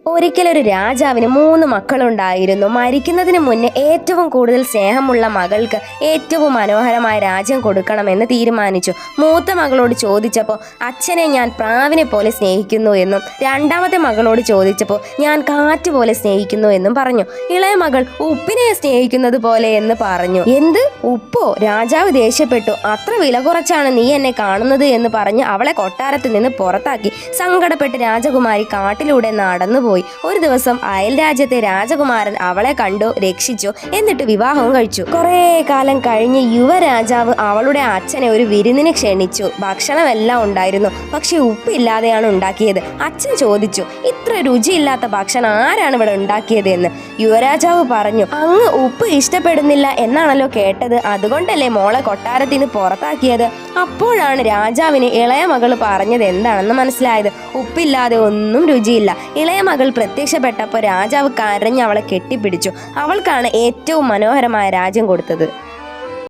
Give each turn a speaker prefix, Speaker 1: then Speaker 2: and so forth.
Speaker 1: ഒരിക്കലൊരു രാജാവിന് 3 മക്കളുണ്ടായിരുന്നു. മരിക്കുന്നതിന് മുന്നേ ഏറ്റവും കൂടുതൽ സ്നേഹമുള്ള മകൾക്ക് ഏറ്റവും മനോഹരമായ രാജ്യം കൊടുക്കണമെന്ന് തീരുമാനിച്ചു. മൂത്ത മകളോട് ചോദിച്ചപ്പോൾ അച്ഛനെ ഞാൻ പ്രാവിനെ പോലെ സ്നേഹിക്കുന്നു എന്നും രണ്ടാമത്തെ മകളോട് ചോദിച്ചപ്പോൾ ഞാൻ കാറ്റ് പോലെ സ്നേഹിക്കുന്നു എന്നും പറഞ്ഞു. ഇളയ മകൾ ഉപ്പിനെ സ്നേഹിക്കുന്നത് പോലെ എന്ന് പറഞ്ഞു. എന്ത്, ഉപ്പോ? രാജാവ് ദേഷ്യപ്പെട്ടു. അത്ര വില കുറച്ചാണ് നീ എന്നെ കാണുന്നത് എന്ന് പറഞ്ഞ് അവളെ കൊട്ടാരത്തിൽ നിന്ന് പുറത്താക്കി. സങ്കടപ്പെട്ട് രാജകുമാരി കാട്ടിലൂടെ നടന്നുപോയി. ഒരു ദിവസം അയൽ രാജ്യത്തെ രാജകുമാരൻ അവളെ കണ്ടു, രക്ഷിച്ചു, എന്നിട്ട് വിവാഹവും കഴിച്ചു. കുറേ കാലം കഴിഞ്ഞ് യുവരാജാവ് അവളുടെ അച്ഛനെ ഒരു വിരുന്നിന് ക്ഷണിച്ചു. ഭക്ഷണമെല്ലാം ഉണ്ടായിരുന്നു, പക്ഷെ ഉപ്പില്ലാതെയാണ് ഉണ്ടാക്കിയത്. അച്ഛൻ ചോദിച്ചു, ഇത്ര രുചിയില്ലാത്ത ഭക്ഷണം ആരാണ് ഇവിടെ ഉണ്ടാക്കിയത് എന്ന്. യുവരാജാവ് പറഞ്ഞു, അങ്ങ് ഉപ്പ് ഇഷ്ടപ്പെടുന്നില്ല എന്നാണല്ലോ കേട്ടത്, അതുകൊണ്ടല്ലേ മോളെ കൊട്ടാരത്തിന് പുറത്താക്കിയത്. അപ്പോഴാണ് രാജാവിന് ഇളയ മകൾ പറഞ്ഞത് എന്താണെന്ന് മനസ്സിലായത്. ഉപ്പില്ലാതെ ഒന്നും രുചിയില്ല. ഇളയ മകൾ പ്രത്യക്ഷപ്പെട്ടപ്പോൾ രാജാവ് കരഞ്ഞ് അവളെ കെട്ടിപ്പിടിച്ചു. അവൾക്കാണ് ഏറ്റവും മനോഹരമായ രാജ്യം കൊടുത്തത്.